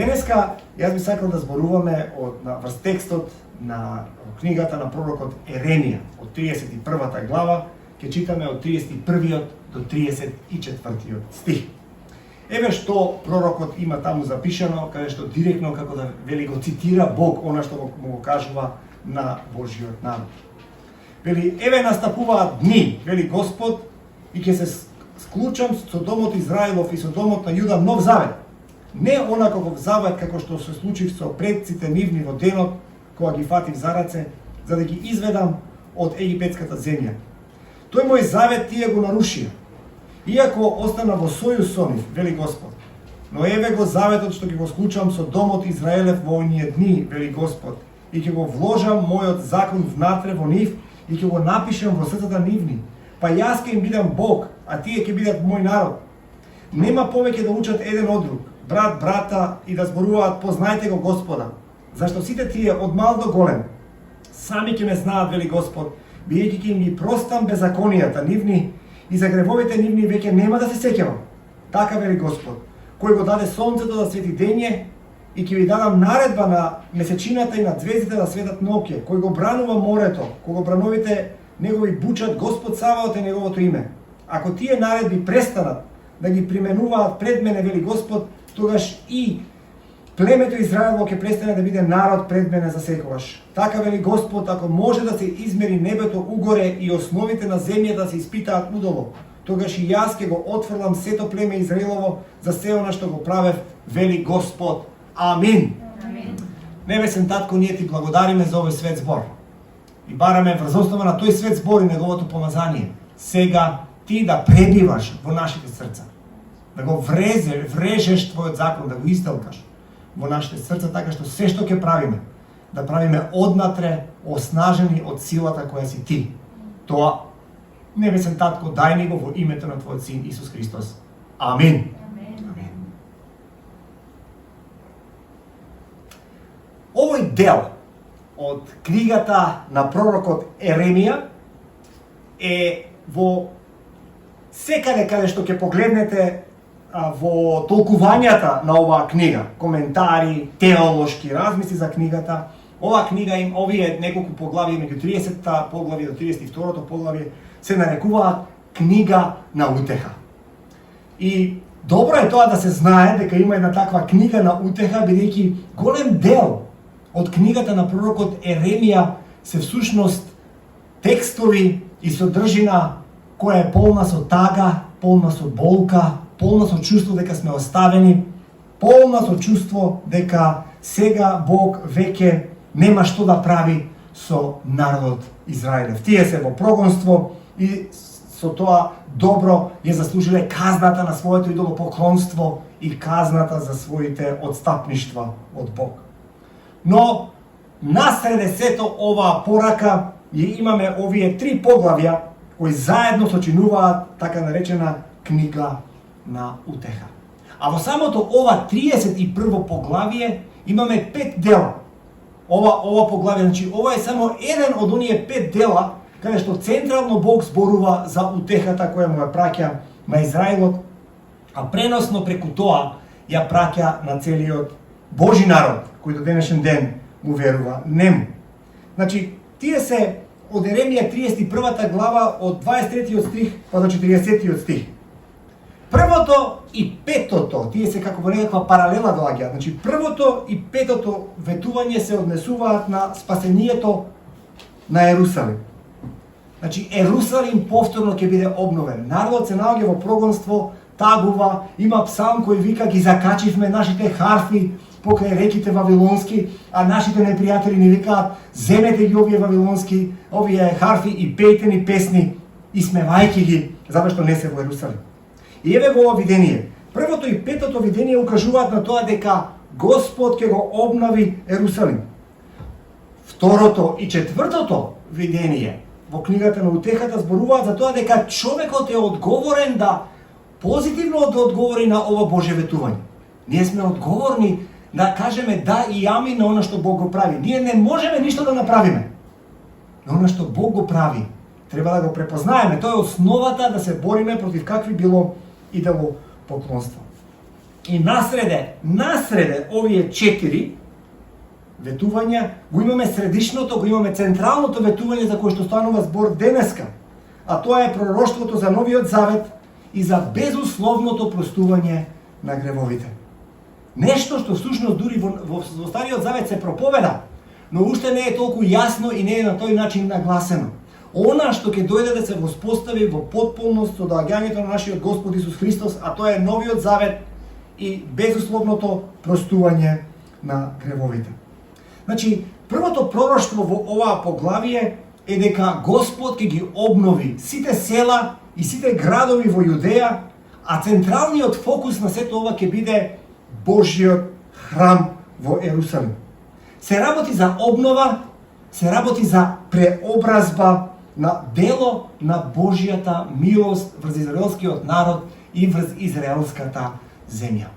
денеска јас би сакал да зборуваме врз текстот на книгата на пророкот Еремија, од 31 глава, ќе читаме од 31 до 34 стих. Еве што пророкот има таму запишано, каде што директно, како да вели, го цитира Бог она што му го кажува на Божиот народ. Вели, еве настапуваат дни, вели Господ, и ќе се склучам со домот Израилов и со домот на Јуда нов завет. Не онаков завет како што се случи со предците нивни во денот кога ги фатив за раце, за да ги изведам од египетската земја. Тој мој завет тие го нарушија, иако остана во сојуз со нив, вели Господ. Но еве го заветот што ќе го склучам со домот Израелев во оние дни, вели Господ, и ќе го вложам мојот закон внатре во нив и ќе го напишам во срцата нивни. Па јас ќе им бидам Бог, а тие ќе бидат мој народ. Нема повеќе да учат еден од друг, брат брата, и да зборуваат познајте го Господа. Зашто сите тие од мал до голем сами ќе ме знаат, вели Господ, биејќи ќе им ги простам беззаконијата нивни и за гревовите нивни веќе нема да се сеќавам. Така вели Господ, кој го даде сонцето да свети дење и ќе ви дадам наредба на месечината и на звездите да светат ноќе, кој го бранува морето, кога брановите негови бучат Господ Саваот е неговото име. Ако тие наредби престанат да ги применуваат пред мене, вели Господ, тогаш и племето Израелово ќе престане да биде народ пред мене за секогаш. Така вели Господ, ако може да се измери небето угоре и основите на земјата да се испитаат удолу, тогаш и јас ќе го отфрлам сето племе Израелово за се она што го правев, вели Господ. Амин. Амин. Небесен Татко, ние ти благодариме за овој свет збор. И бараме врз основа на тој свет збор и неговото помазание, сега ти да пребиваш во нашите срца, да го врежеш твојот закон, да го истелкаш во нашите срца, така што се што ќе правиме, да правиме однатре, оснажени од силата која си ти. Тоа, небесен Татко, дај ни го во името на твојот син Исус Христос. Амин. Амин. Овој дел од книгата на пророкот Еремија е во секаде каде што ќе погледнете во толкувањата на оваа книга, коментари, теолошки размисли за книгата. Оваа книга им, овие неколку поглавија, меѓу 30-та поглавие до 32-то поглавие, се нарекуваат книга на утеха. И добро е тоа да се знае дека има една таква книга на утеха, бидејќи голем дел од книгата на пророкот Еремија се всушност текстови и содржина која е полна со тага, полна со болка, полна со чувство дека сме оставени, полна со чувство дека сега Бог веќе нема што да прави со народот Израилев. Тие се во прогонство и со тоа добро ја заслужиле казната на своето идолопоклонство и казната за своите отстапништва од Бог. Но насреде сето оваа порака ја имаме овие три поглавја кои заедно сочинуваат така наречена книга на утеха. А во самото ова 31 поглавие имаме 5 дела. Ова поглавие, значи ова е само еден од оние 5 дела каде што централно Бог зборува за утехата која му ја праќа на Израилот, а преносно преку тоа ја праќа на целиот Божи народ кој до денешен ден му верува нему. Значи, тие се од Еремија 31 глава од 23 стих па до 40 стих. Првото и петото, тие се како во некаква паралела доаѓаат. Значи, првото и петото ветување се однесуваат на спасението на Ерусалим. Значи, Ерусалим повторно ќе биде обновен. Народот се наоѓа во прогонство, тагува, има псалм кој вика ги закачивме нашите харфи покрај реките вавилонски, а нашите непријатели ни викаат земете ги овие вавилонски, овие харфи и пејте ни песни, исмевајќи ги, затоа што не се во Ерусалим. И еве го ова видение. Првото и петото видение укажуваат на тоа дека Господ ќе го обнови Ерусалим. Второто и четвртото видение во книгата на утехата зборуваат за тоа дека човекот е одговорен да позитивно да одговори на ова Божје ветување. Ние сме одговорни да кажеме да и ами на она што Бог го прави. Ние не можеме ништо да направиме. Но она што Бог го прави, треба да го препознаеме. Тоа е основата да се бориме против какви било идолопоклонство. И насреде овие 4 ветувања, го имаме средишното, го имаме централното ветување за кое што станува збор денеска, а тоа е пророштвото за новиот завет и за безусловното простување на гревовите. Нешто што всушност дури во Стариот завет се проповеда, но уште не е толку јасно и не е на тој начин нагласено. Она што ќе дојде да се воспостави во потполност со доаѓањето на нашиот Господ Исус Христос, а тоа е новиот завет и безусловното простување на гревовите. Значи, првото пророштво во оваа поглавие е дека Господ ќе ги обнови сите села и сите градови во Јудеја, а централниот фокус на сето ова ќе биде Божјиот храм во Ерусалим. Се работи за обнова, се работи за преобразба на дело на Божјата милост врз израелскиот народ и врз израелската земја.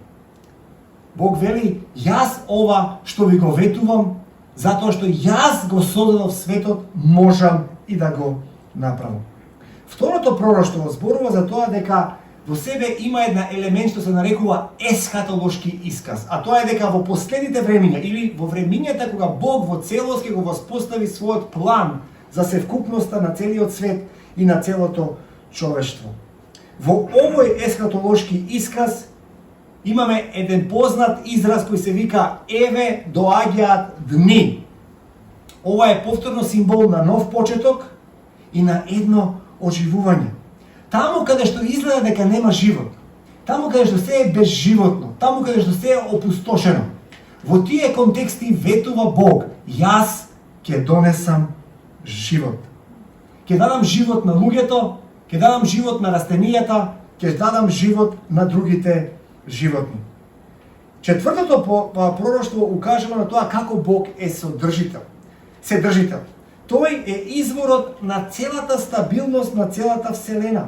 Бог вели, јас ова што ви го ветувам, затоа што јас го создадов светот, можам и да го направам. Второто пророштво зборува за тоа дека во себе има една елемент што се нарекува есхатолошки исказ, а тоа е дека во последните времиња или во времињата кога Бог во целост ќе го воспостави својот план за севкупноста на целиот свет и на целото човештво. Во овој есхатолошки исказ имаме еден познат израз кој се вика еве доаѓаат дни. Ова е повторно символ на нов почеток и на едно оживување. Таму каде што изгледа дека нема живот, таму каде што се е безживотно, таму каде што се е опустошено, во тие контексти ветува Бог, јас ќе донесам живот. Ќе дадам живот на луѓето, ќе дадам живот на растенијата, ќе дадам живот на другите животни. Четвртото пророштво укажува на тоа како Бог е седржител. Тој е изворот на целата стабилност на целата вселена.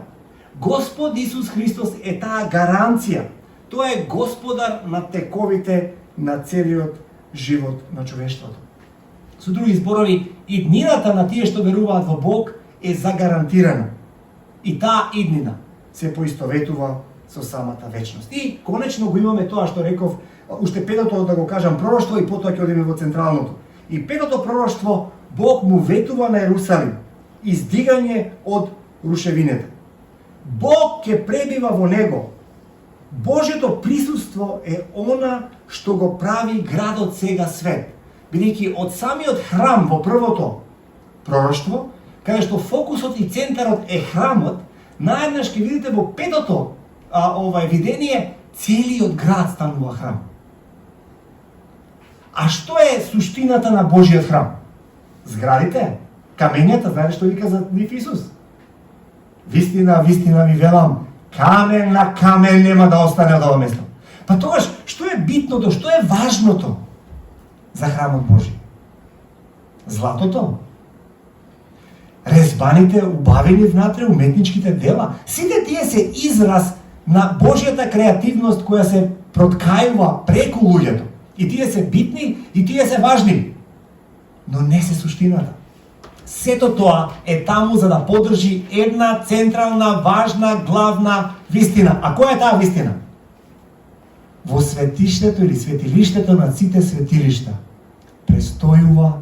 Господ Исус Христос е таа гаранција. Тој е господар на тековите на целиот живот на човештвото. Со други зборови, иднината на тие што веруваат во Бог е загарантирана. И таа иднина се поистоветува со самата вечност. И конечно го имаме тоа што реков, уште петото да го кажам пророштво и потоа ќе одиме во централното. И петото пророштво, Бог му ветува на Ерусалим издигање од рушевината. Бог ќе пребива во него. Божјото присуство е она што го прави градот сега свет. Бидејќи од самиот храм во првото пророштво, каде што фокусот и центарот е храмот, наеднаш ќе видите во петото видение, целиот град станува храм. А што е суштината на Божиот храм? Зградите, камењата, знаете што вика за нив Исус? Вистина, вистина ви велам, камен на камен нема да остане од ова место. Па тогаш, што е битното, што е важното за храмот Божи? Златото? Резбаните убавени внатре, уметничките дела? Сите тие се израз на Божјата креативност која се проткајува преку луѓето. И тие се битни, и тие се важни. Но не се суштината. Сето тоа е таму за да подржи една централна, важна, главна вистина. А која е таа вистина? Во светиштето или светилиштето на сите светилишта престојува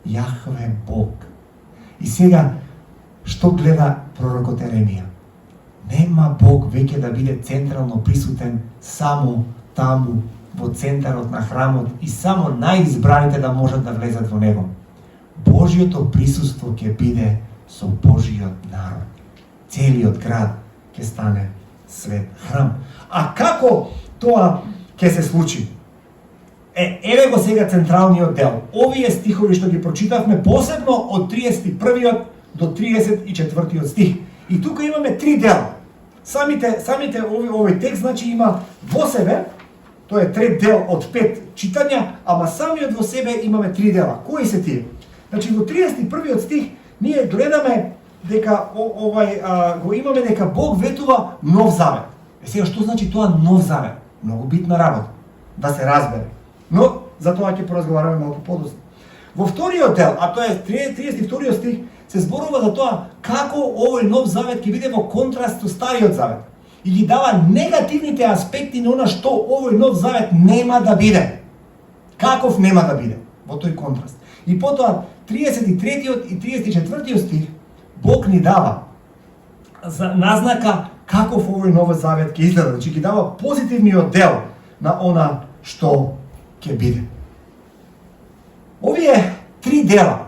Јахве Бог. И сега, што гледа пророкот Еремија? Нема Бог веќе да биде централно присутен само таму, во центарот на храмот и само најизбраните да можат да влезат во него. Божјото присуство ќе биде со Божјиот народ. Целиот град ќе стане свет храм. А како тоа ќе се случи? Еве го сега централниот дел. Овие стихови што ги прочитавме, посебно од 31 до 34 стих. И тука имаме три дела. Самите овој текст значи има во себе, тоа е трет дел од 5 читања, ама самиот во себе имаме три дела. Кои се тие? Значи во 31 стих ние гледаме дека го имаме дека Бог ветува нов завет. Сега што значи тоа нов завет? Многу битна работа да се разбере. Но за тоа ќе поразговараме малку подоцна. Во вториот дел, а тоа е 32 стих, се зборува за тоа како овој нов завет ќе биде во контраст со стариот завет. и ги дава негативните аспекти на она што овој нов завет нема да биде. Каков нема да биде? Во тој контраст. И потоа 33 и 34 стих Бог ни дава за назнака каков овој нов завет ќе изгледа. Значи ги дава позитивниот дел на она што ќе биде. Овие три дела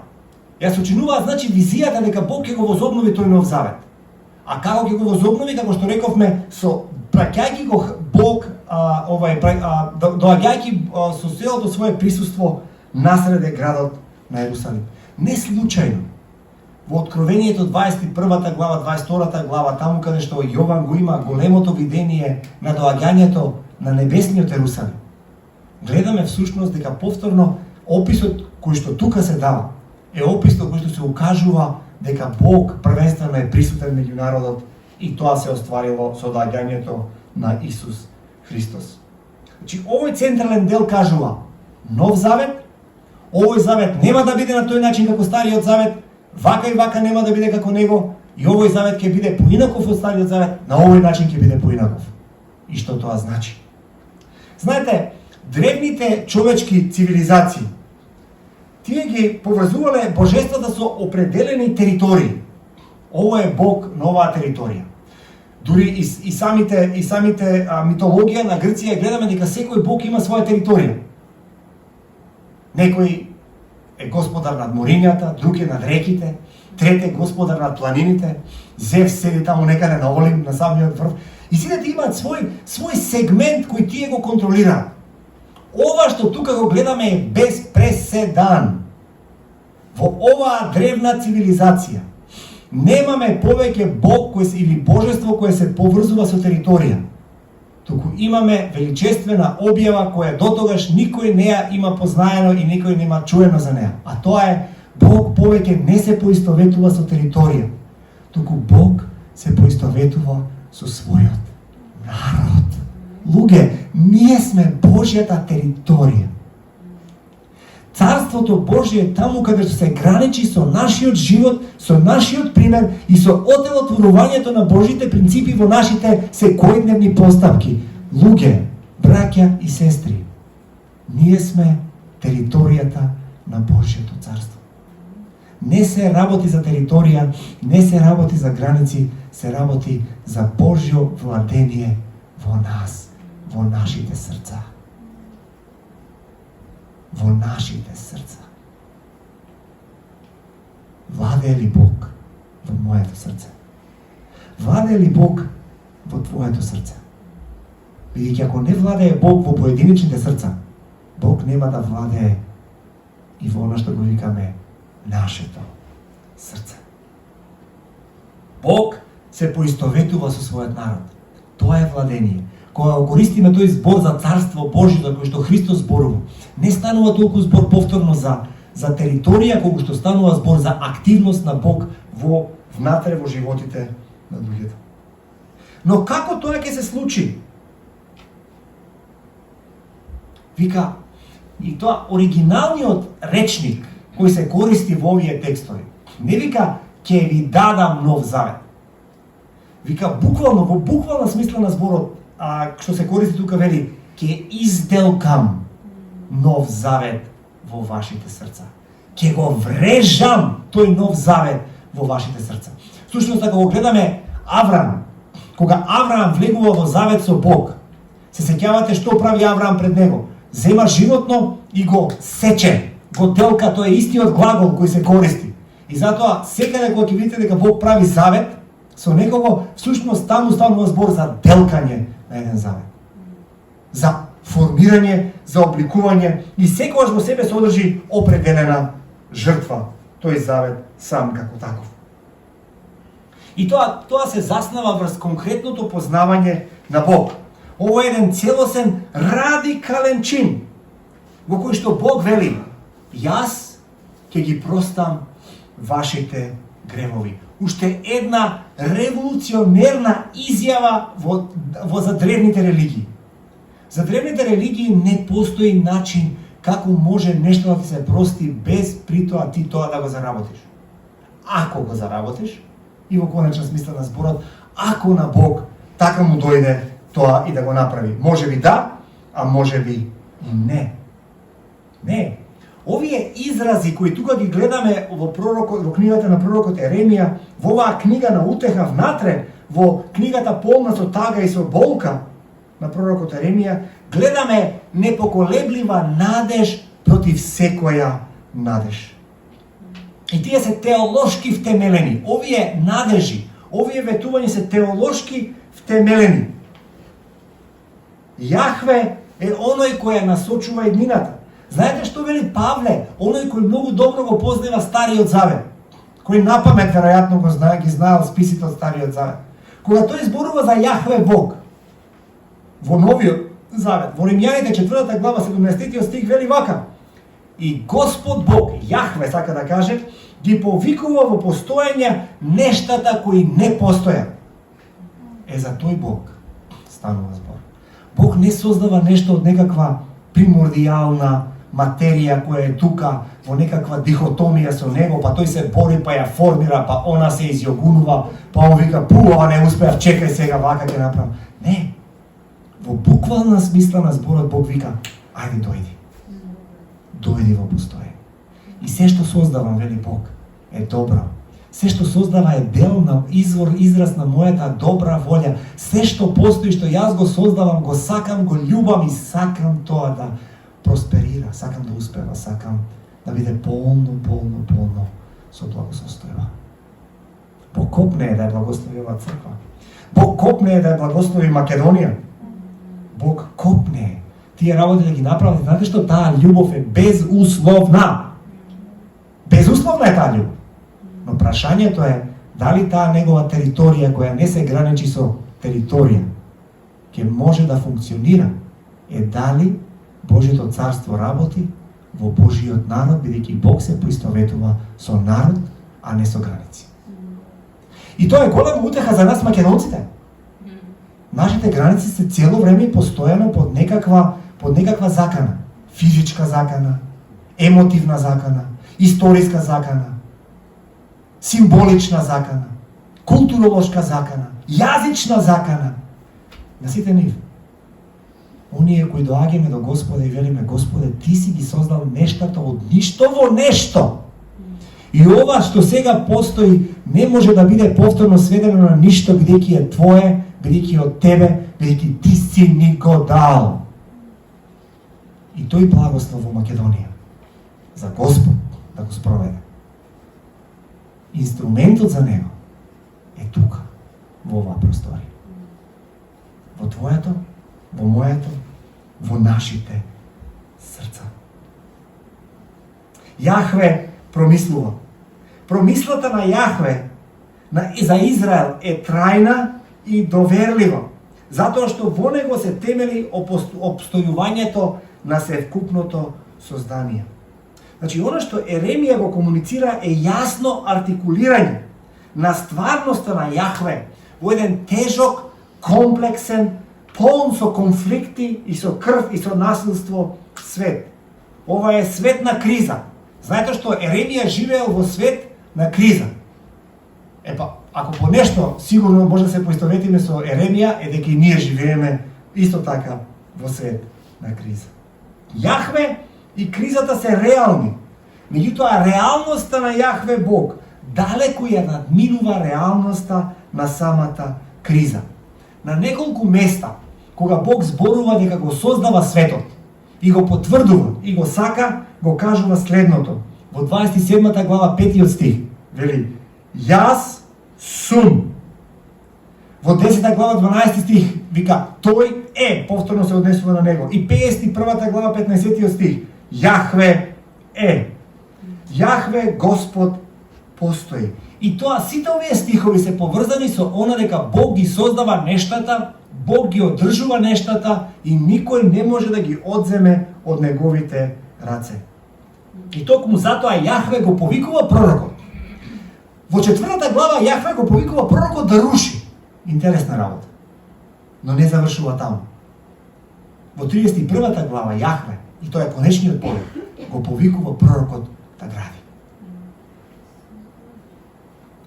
ја сочинуваат, значи, визијата дека Бог ќе го возобнови тој нов завет. А како ќе го возобнови, како што рековме, со праќајќи го Бог, доаѓајќи со целото свое присуство насреде градот на Ерусалим. Не случајно. Во Откровението 21 глава, 22 глава, таму каде што Јован го има големото видение на доаѓањето на небесниот Ерусалим, гледаме всушност дека повторно описот кој што тука се дава е описот кој што се укажува дека Бог првенствено е присутен меѓу народот и тоа се остварило со доаѓањето на Исус Христос. Значи, овој централен дел кажува нов завет, овој завет нема да биде на тој начин како стариот завет, вака и вака нема да биде како него, и овој завет ќе биде поинаков од стариот завет, на овој начин ќе биде поинаков. И што тоа значи? Знаете, древните човечки цивилизации, тие ги поврзувале божествата со определени територии. Ово е Бог на оваа територија. Дури и самите митологија на Грција гледаме дека секој Бог има своја територија. Некој е господар над морињата, друг е над реките, трет е господар над планините, Зевс седи таму некаде на Олимп, на самиот врв. И сите имаат свој сегмент кој тие го контролираат. Ова што тука го гледаме е без преседан. Во оваа древна цивилизација немаме повеќе Бог или божество кое се поврзува со територија. Туку имаме величествена објава која дотогаш никој не ја има познаено и никој нема чуено за неа. А тоа е Бог повеќе не се поистоветува со територија, туку Бог се поистоветува со својот народ. Луѓе, ние сме Божјата територија. Царството Божие е таму каде се граничи со нашиот живот, со нашиот пример и со оделотворувањето на Божите принципи во нашите секојдневни постапки. Луѓе, браќа и сестри, ние сме територијата на Божјето царство. Не се работи за територија, не се работи за граници, се работи за Божјо владение во нас, во нашите срца. Во нашите срца. Владее ли Бог во моето срце? Владее ли Бог во твоето срце? Бидејќи ако не владее Бог во поединечните срца, Бог нема да владее и во она што го викаме нашето срце. Бог се поистоветува со својот народ. Тоа е владение. Кога го користиме тој збор за царство Божјо за кој што Христос зборува, не станува толку збор повторно за територија, колку што станува збор за активност на Бог внатре во животите на луѓето. Но како тоа ќе се случи? Вика, и тоа оригиналниот речник кој се користи во овие текстови, не вика ќе ви дадам нов завет. Вика буквално, во буквална смисла на зборот, што се користи тука вели, ќе изделкам нов завет во вашите срца. Ќе го врежам тој нов завет во вашите срца. Всушност, ако го гледаме Авраам, кога Авраам влегува во завет со Бог, се сеќавате што прави Авраам пред него? Зема животно и го сече, го делка, тој е истиот глагол кој се користи. И затоа, секаде кога ќе видите дека Бог прави завет со некого, всушност таму станува збор за делкање на еден завет. За формирање, за обликување и секогаш во себе содржи определена жртва, тој завет сам како таков. И тоа се заснава врз конкретното познавање на Бог. Ово е еден целосен радикален чин во кој што Бог вели: јас ќе ги простам вашите гревови. Уште една револуционерна изјава за древните религии. За древните религии не постои начин како може нешто да ти се прости без притоа ти тоа да го заработиш. Ако го заработиш, и во конечна смисла на зборот, ако на Бог така му дојде тоа и да го направи. Може би да, а може би и не. Не. Овие изрази кои тука ги гледаме во книгата на пророкот Еремија, во оваа книга на утеха внатре, во книгата полна со тага и со болка на пророкот Еремија, гледаме непоколеблива надеж против секоја надеж. И тие се теолошки втемелени. Овие надежи, овие ветувања се теолошки втемелени. Јахве е оној кој ја насочува иднината. Знаете што вели Павле? Оној кој многу добро го познава Стариот Завет, кој напамет веројатно го знае, ги знаел списите од Стариот Завет. Кога тој зборува за Јахве Бог, во Новиот Завет, во Римјаните 4 глава 17 стих вели вака: и Господ Бог, Јахве сака да каже, ги повикува во постојање нештата кои не постојат. За тој Бог станува збор. Бог не создава нешто од некаква примордијална материја која е тука во некаква дихотомија со него, па тој се бори, па ја формира, па она се изјогунува, па он вика, ова не успеав, чекај сега, вака ќе направам. Не. Во буквална смисла на зборот Бог вика, ајде дојди. Дојди во постојање. И се што создавам, вели Бог, е добро. Се што создава е дел на израз на мојата добра волја. Се што постои, што јас го создавам, го сакам, го љубам и сакам тоа да просперира, сакам да успева, сакам да биде полно со благосостојба. Бог копне е да ја благослови оваа црква. Бог копне е да ја благослови Македонија. Бог копне е тие работи да ги направи. Знаете што таа љубов е безусловна. Безусловна е таа љубов. Но прашањето е дали таа негова територија која не се граничи со територија ќе може да функционира, е дали Божјото царство работи во Божјиот народ, бидејќи Бог се поистоветува со народ, а не со граници. И тоа е голема утеха за нас македонците. Нашите граници се цело време и постојано под некаква закана. Физичка закана, емотивна закана, историска закана, символична закана, културолошка закана, јазична закана. На сите нив. Оние кои доаѓаме до Господа и велиме, Господе, Ти си ги создал нештата од ништо во нешто. И ова што сега постои не може да биде повторно сведено на ништо, бидејќи е Твое, бидејќи од Тебе, бидејќи Ти си ни го дал. И тој благослов во Македонија за Господ да го спроведе. Инструментот за него е тука, во оваа просторија. Во твоето, во моето, во нашите срца. Јахве промислува. Промислата на Јахве за Израел е трајна и доверлива, затоа што во него се темели обстојувањето на севкупното создание. Значи, оно што Еремија го комуницира е јасно артикулирање на стварноста на Јахве во еден тежок, комплексен, полн со конфликти и со крв и со насилство свет. Ова е свет на криза. Знаете што Еремија живеел во свет на криза. Епа, ако по нешто сигурно може да се поистоветиме со Еремија, е дека и ние живееме исто така во свет на криза. Јахве и кризата се реални. Меѓутоа, реалноста на Јахве Бог далеку ја надминува реалноста на самата криза. На неколку места, кога Бог зборува дека го создава светот и го потврдува и го сака, го кажува следното. Во 27 глава 5 стих вели: Јас сум. Во 10 глава 12 стих вика: Тој е, повторно се однесува на него. И 51 глава 15 стих: Јахве е. Јахве Господ постои. И тоа сите овие стихови се поврзани со она дека Бог ги создава нештата, Бог ги одржува нештата и никој не може да ги одземе од неговите раце. И токму затоа Јахве го повикува пророкот. Во 4 глава Јахве го повикува пророкот да руши. Интересна работа. Но не завршува таму. Во 31 глава Јахве, и тоа е конечниот повик, го повикува пророкот да гради.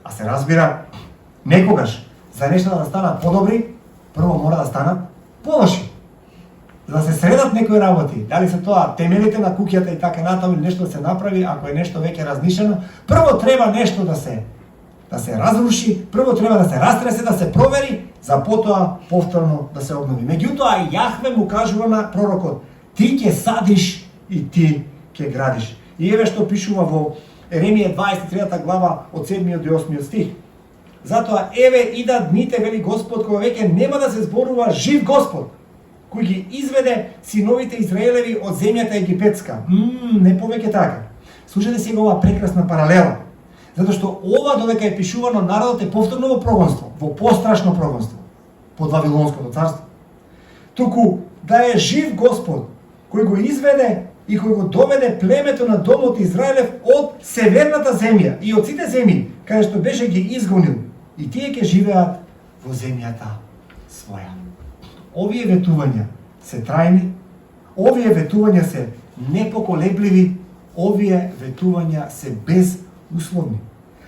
А се разбира, некогаш за нештата да станат подобри, прво мора да станат полоши. За да се средат некои работи, дали се тоа темелите на куќата и така натаму или нешто да се направи, ако е нешто веќе разнишено, прво треба нешто да се разруши, прво треба да се растресе, да се провери, за потоа повторно да се обнови. Меѓутоа Јахве му кажува на пророкот: ти ќе садиш и ти ќе градиш. И еве што пишува во Еремија 23 глава од 7 до 8 стих. Затоа еве идат дните, вели Господ, кога веќе нема да се зборува жив Господ, кој ги изведе синовите Израелеви од земјата египетска. Не повеќе така. Слушате сега оваа прекрасна паралела. Затоа што ова додека е пишувано, народот е повторно во прогонство, во пострашно прогонство, под Вавилонското царство. Туку да е жив Господ, кој го изведе и кој го доведе племето на домот Израелев од северната земја и од сите земји, каде што беше ги изгонил, и тие ќе живеат во земјата своја. Овие ветувања се трајни, овие ветувања се непоколебливи, овие ветувања се безусловни.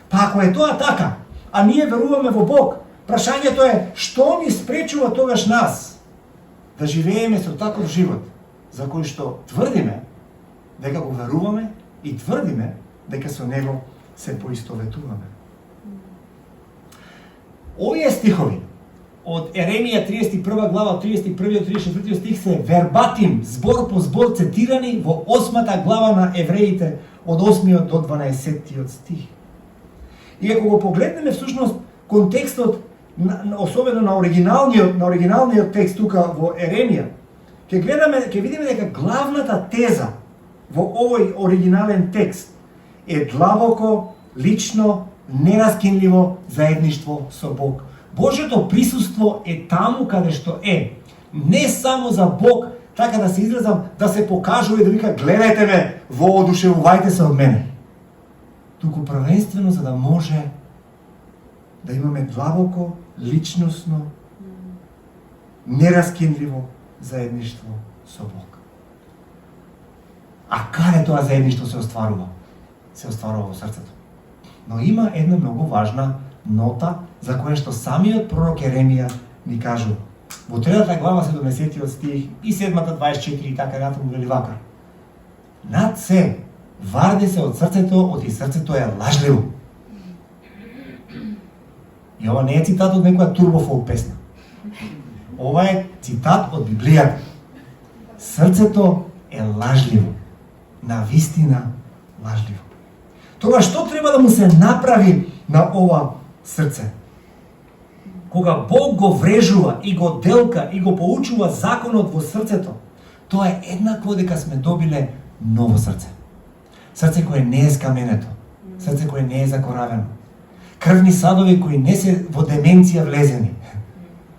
Па ако е тоа така, а ние веруваме во Бог, прашањето е што ни спречува тогаш нас да живееме со таков живот, за кој што тврдиме дека го веруваме и тврдиме дека со него се поистоветуваме. Овие стихови од Еремија 31 глава 31 до 34 стих се вербатим, збор по збор цитирани во 8 глава на Евреите од 8 до 12 стих. И ако го погледнеме всушност контекстот, особено на оригиналниот текст тука во Еремија, ќе видиме дека главната теза во овој оригинален текст е длабоко, лично, нераскинливо заедништво со Бог. Божјото присуство е таму каде што е. Не само за Бог, така да се изразам, да се покажува и да вика гледајте ме, воодушевувајте се од мене. Туку првенствено за да може да имаме длабоко, личносно, нераскинливо заедништво со Бог. А каде тоа заедништво се остварува? Се остварува во срцето. Но има една многу важна нота за која што самиот пророк Еремија ни кажува. Во 3 глава 70 стих и 7-та 24 и така натаму вели вака: над се варди се од срцето, од и срцето е лажливо. И ова не е цитат од некоја турбофолк песна. Ова е цитат од Библијата. Срцето е лажливо. На вистина лажливо. Тоа што треба да му се направи на ова срце? Кога Бог го врежува и го делка и го поучува законот во срцето, тоа е еднакво дека сме добиле ново срце. Срце кое не е скаменето, срце кое не е закоравено. Крвни садови кои не се во деменција влезени,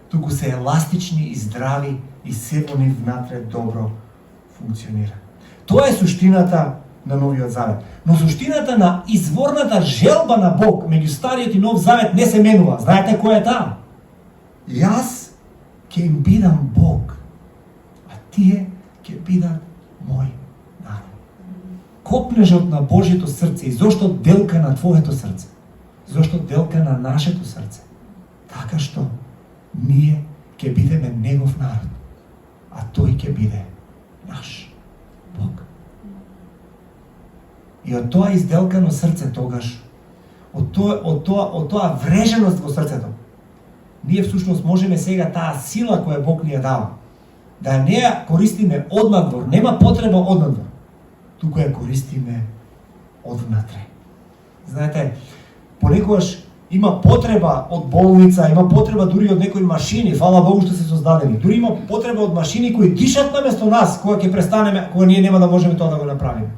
туку се еластични и здрави и се во нив внатре добро функционира. Тоа е суштината на Новиот Завет. Но суштината на изворната желба на Бог меѓу Стариот и Нов Завет не се менува. Знаете која е таа? Јас ќе им бидам Бог, а тие ќе бидат мој народ. Копнежот на Божјето срце и зошто делка на твоето срце? Зошто делка на нашето срце? Така што ние ќе бидеме негов народ, а тој ќе биде наш Бог. И од тоа изделкано срце тогаш, од тоа вреженост во срцето, ние всушност можеме сега таа сила која Бог ни ја дава, да не ја користиме однадвор, нема потреба однадвор, туку ја користиме одвнатре. Знаете, понекогаш има потреба од болница, има потреба дури од некои машини, фала Богу што се создадени. Дури има потреба од машини кои дишат наместо нас, кога ќе престанеме, кога ние нема да можеме тоа да го направиме.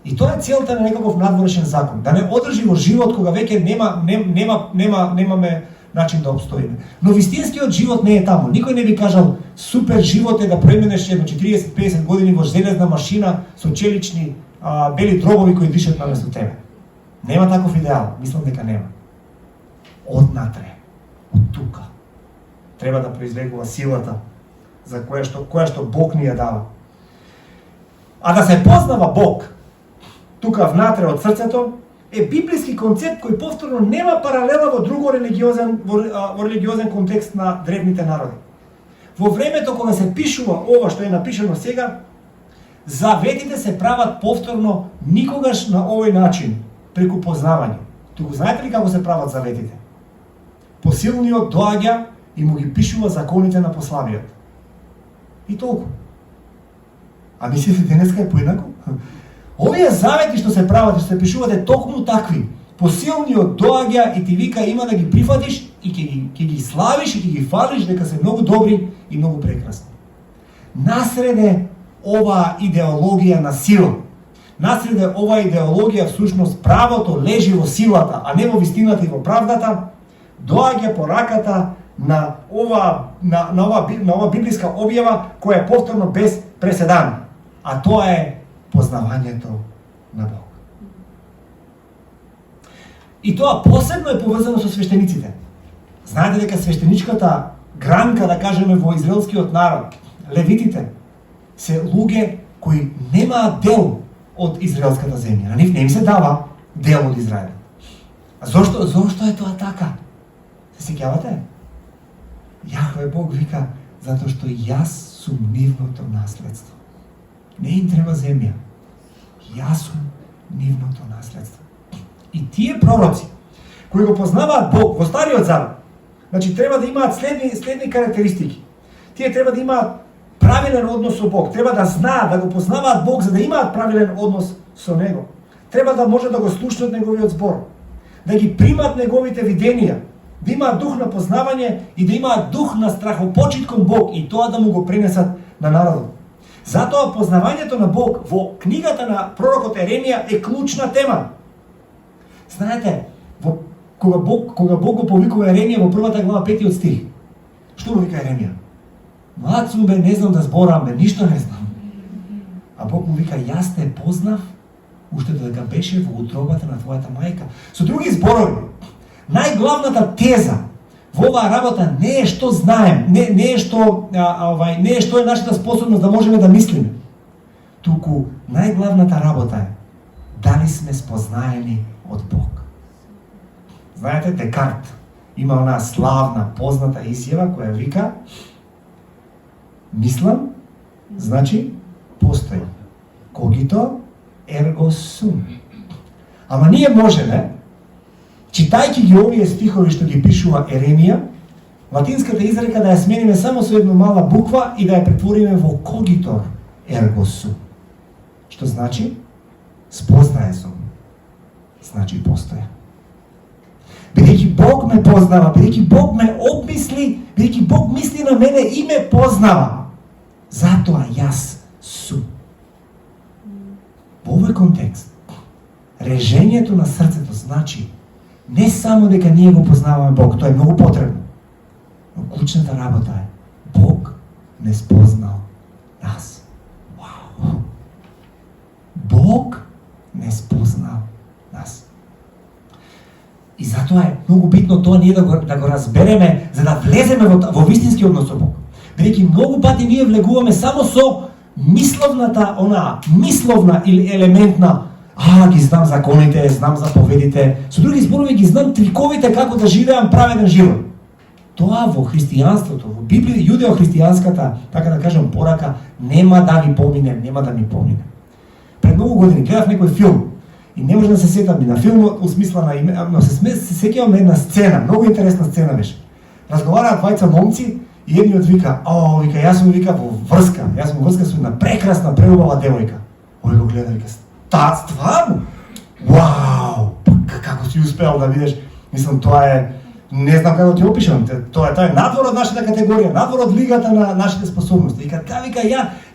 И тоа е целта на некаков надворешен закон, да не одржи во живот кога веќе немаме начин да обстоиме. Но вистинскиот живот не е таму. Никој не би кажал супер живот е да преминеш едно 40-50 години во железна машина со челични бели дробови кои дишат наместо тебе. Нема таков идеал, мислам дека нема. Однатре, од тука, треба да произлегува силата за која што Бог ни ја дава. А да се познава Бог тука внатре од срцето, е библиски концепт кој повторно нема паралела во друго религиозен контекст на древните народи. Во времето кога се пишува ова што е напишано сега, заветите се прават повторно никогаш на овој начин, преку познавање. Туку знаете ли како се прават заветите? Посилниот доаѓа и му ги пишува законите на послабиот. И толку. А мислите денеска е поинаку? Овие завети што се прават и што се пишуват е токму такви. Посилниот доаѓа и ти вика има да ги прифатиш и ќе ги славиш и ќе ги фалиш дека се многу добри и многу прекрасни. Насреде ова идеологија на сила. Насреде ова идеологија всушност правото лежи во силата, а не во вистината и во правдата, доаѓа пораката на ова библиска објава која е повторно без преседан, а тоа е познавањето на Бог. И тоа посебно е поврзано со свештениците. Знаете дека свештеничката гранка, да кажеме, во израелскиот народ, левитите, се луѓе кои немаат дел од израелската земја. На нив не им се дава дел од Израел. А зошто е тоа така? Се сеќавате? Јахве Бог вика, затоа што јас сум нивното наследство. Не им треба земја. Јас сум нивното наследство. И тие пророци, кои го познаваат Бог во Стариот Завет, значи треба да имаат следни карактеристики. Тие треба да имаат правилен однос со Бог, треба да знаат, да го познаваат Бог за да имаат правилен однос со Него. Треба да може да го слушнат Неговиот збор, да ги примат Неговите виденија, да имаат дух на познавање и да имаат дух на страхопочит кон Бог и тоа да му го пренесат на народот. Затоа познавањето на Бог во книгата на пророкот Еремија е клучна тема. Знаете, кога Бог го повикува Еремија во првата глава 5 стих, што му вика Еремија? Млад сум бе, не знам да зборам бе, ништо не знам. А Бог му вика, јас те познав уште додека беше во утробата на твојата мајка. Со други зборови, најглавната теза во оваа работа не е што знаем, не е што е нашата способност да можеме да мислиме. Туку најглавната работа е дали сме спознаени од Бог. Знаете, Декарт има онаа славна, позната изјава која вика мислам, значи постојам. Когито ерго сум. Ама ние можеме, читајќи ги овие стихови што ги пишува Еремија, латинската изрека да ја смениме само со една мала буква и да ја претвориме во когитор ерго сум. Што значи? Спознае сум. Значи постоја. Бидејќи Бог ме познава, бидејќи Бог ме обмисли, бидејќи Бог мисли на мене и ме познава, затоа јас сум. Во овој контекст, режењето на срцето значи не само дека ние го познаваме Бог, тоа е многу потребно, но клучната работа е Бог не спознал нас. Вау! Бог не спознал нас. И затоа е многу битно тоа ние да го разбереме, за да влеземе во вистински однос со Бог. Бидејќи многу пати ние влегуваме само со мисловна или елементна, ги знам законите, знам заповедите, со други зборови ги знам триковите како да живеам праведен живот. Тоа во христијанството, во Библија, јудео-христијанската, така да кажем, порака, нема да ви помине, нема да ми помине. Пред многу години гледав некој филм и не може да се сетам и на филмот, усмисла на но се сеќавам на една сцена, многу интересна сцена беше. Разговараат двајца момци и едниот вика, вика, јас сум вика во врска со една прекрасна, преубава девојка. Овој го гледа и вика, стварно? Вау! Како си успеал да видиш? Мислам, тоа е, не знам како ти опишам, тоа е надвор од нашата категорија, надвор од лигата на нашите способности. Вика,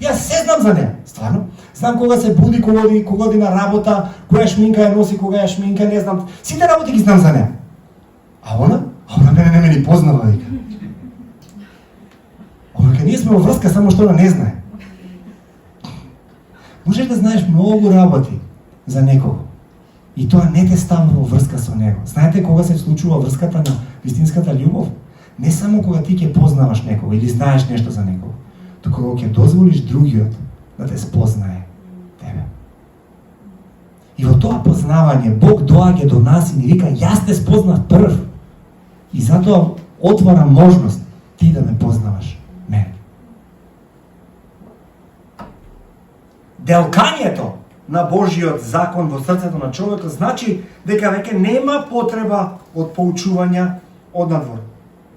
јас се знам за неа. Стварно? Знам кога се буди, кога оди на работа, која шминка ја носи, кога ја шминка, не знам. Сите работи ги знам за неа. А она мене не ме ни познава, вика. Вика, ние сме во врска, само што она не знае. Можеш да знаеш многу работи за некого. И тоа не те става во врска со него. Знаете кога се случува врската на вистинската љубов? Не само кога ти ќе познаваш некого или знаеш нешто за некого, туку кога ќе дозволиш другиот да те спознае тебе. И во тоа познавање Бог доаѓа до нас и ни вика, јас те спознав прв. И затоа отвара можност ти да ме познаваш мене. Делкањето на Божиот закон во срцето на човекот значи дека веќе нема потреба од поучувања однадвор.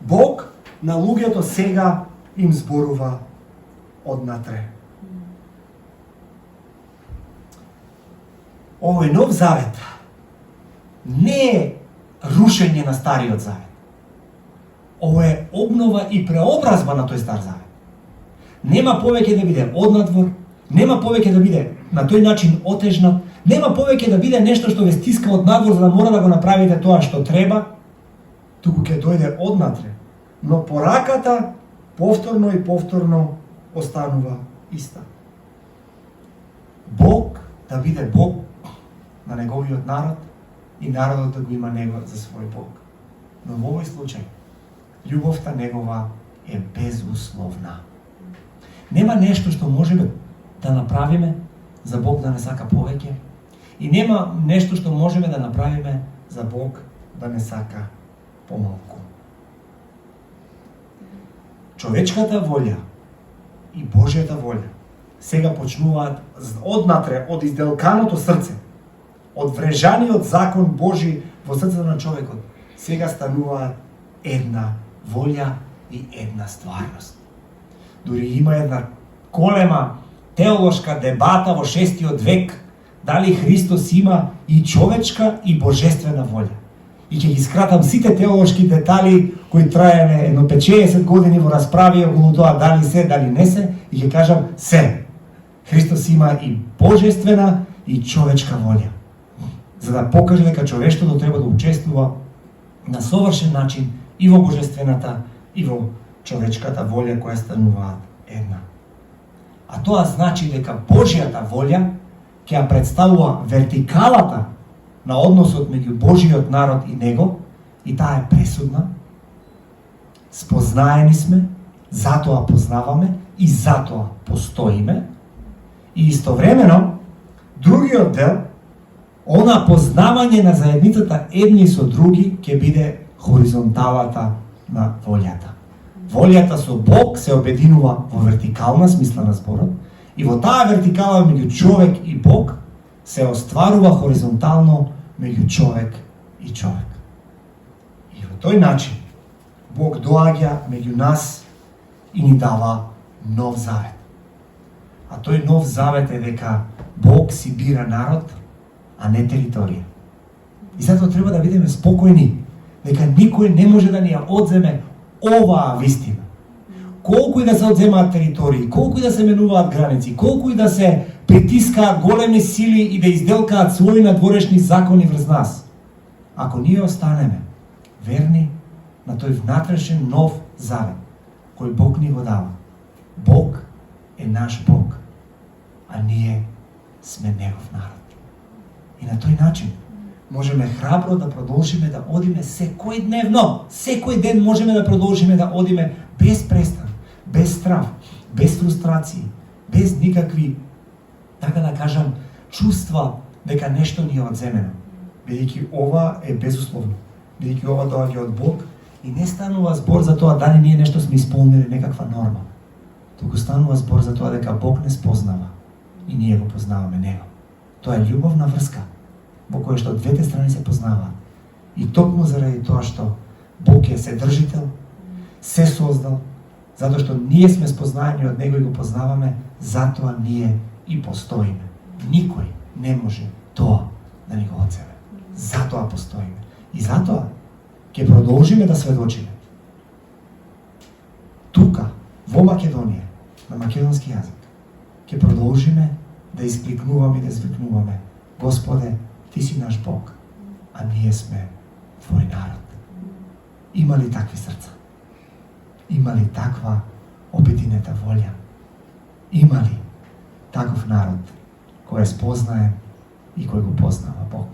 Бог на луѓето сега им зборува однатре. Овој нов завет не е рушење на стариот завет. Ово е обнова и преобразба на тој стар завет. Нема повеќе да биде однадвор, нема повеќе да биде на тој начин отежнат, нема повеќе да биде нешто што ве стиска од надвор за да мора да го направите тоа што треба, туку ќе дојде однатре. Но пораката повторно и повторно останува иста. Бог да биде Бог на неговиот народ и народот да го има него за свој Бог. Но во овој случај, љубовта негова е безусловна. Нема нешто што можеме да направиме за Бог да не сака повеќе и нема нешто што можеме да направиме за Бог да не сака помалку. Човечката волја и Божјата волја сега почнуваат однатре од изделканото срце, од врежаниот закон Божи во срцето на човекот, сега стануваат една волја и една стварност. Дури има една голема теолошка дебата во 6 век дали Христос има и човечка и божествена волја. И ќе ги скратам сите теолошки детали кои траеле едно 50 години во расправи околу тоа дали се, дали не се, и ќе кажам се. Христос има и божествена и човечка волја. За да покаже дека човештвото треба да учествува на совршен начин и во божествената и во човечката волја која стануваат една. А тоа значи дека Божјата волја ќе ја представува вертикалата на односот меѓу Божиот народ и него, и таа е пресудна. Спознаени сме, затоа познаваме и затоа постоиме. И истовремено, другиот дел, она познавање на заедницата едни со други ќе биде хоризонталата на волјата. Волјата со Бог се обединува во вертикална смисла на зборот и во таа вертикала меѓу човек и Бог се остварува хоризонтално меѓу човек и човек. И во тој начин Бог доаѓа меѓу нас и ни дава нов завет. А тој нов завет е дека Бог си бира народ, а не територија. И затоа треба да бидеме спокојни дека никој не може да ни ја одземе оваа вистина. Колку и да се одземаат територии, колку и да се менуваат граници, колку и да се притискаат големи сили и да изделкаат своји надворешни закони врз нас. Ако ние останеме верни на тој внатрешен нов завет, кој Бог ни го дава, Бог е наш Бог, а ние сме Негов народ. И на тој начин можеме храбро да продолжиме да одиме секој ден можеме да продолжиме да одиме без престан, без страв, без фрустрации, без никакви, така да кажам, чувства дека нешто ни е одземено. Бидејќи ова е безусловно, бидејќи ова доаѓа од Бог и не станува збор за тоа дали ние нешто сме исполнили некаква норма. Туку станува збор за тоа дека Бог не спознава и ние го познаваме Него. Тоа е љубовна врска во која што двете страни се познаваат. И токму заради тоа што Бог е Вседржител, се создал, затоа што ние сме спознаени од Него и го познаваме, затоа ние и постоиме. Никој не може тоа да ни го одземе. Затоа постоиме. И затоа ќе продолжиме да сведочиме. Тука, во Македонија, на македонски јазик, ќе продолжиме да искликнуваме и да звикнуваме: Господе, Ти си наш Бог, а ние сме Твој народ. Има ли такви срца? Има ли таква обединета волја? Има ли таков народ кој е спознаен и кој го познава Бог?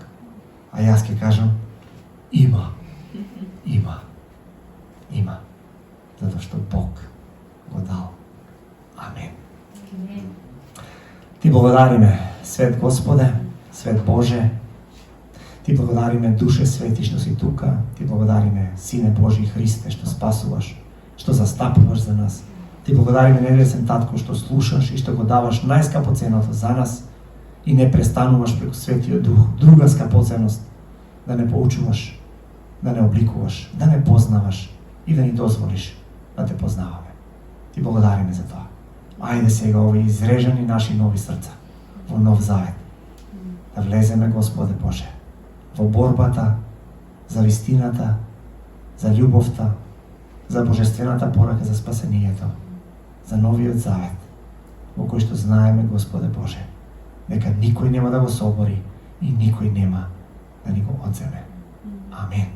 А јас ќе кажам: има. Затоа што Бог го дал. Амен. Ти благодариме, свет Господе, Свет Боже, Ти благодариме, Душе Свети, што си тука. Ти благодариме, Сине Божи Христе, што спасуваш, што застапуваш за нас. Ти благодариме, небесен Татко, што слушаш и што го даваш најскапоценното за нас и не престануваш преку Светиот Дух. Друга скапоценност, да не поучуваш, да не обликуваш, да не познаваш и да ни дозволиш да те познаваме. Ти благодариме за тоа. Ајде сега овие изрежани наши нови срца во нов завет. Да влеземе, Господе Боже, во борбата за вистината, за љубовта, за божествената порака за спасението, за новиот завет, во кој што знаеме, Господе Боже, дека никој нема да го собори и никој нема да ни го одземе. Амин.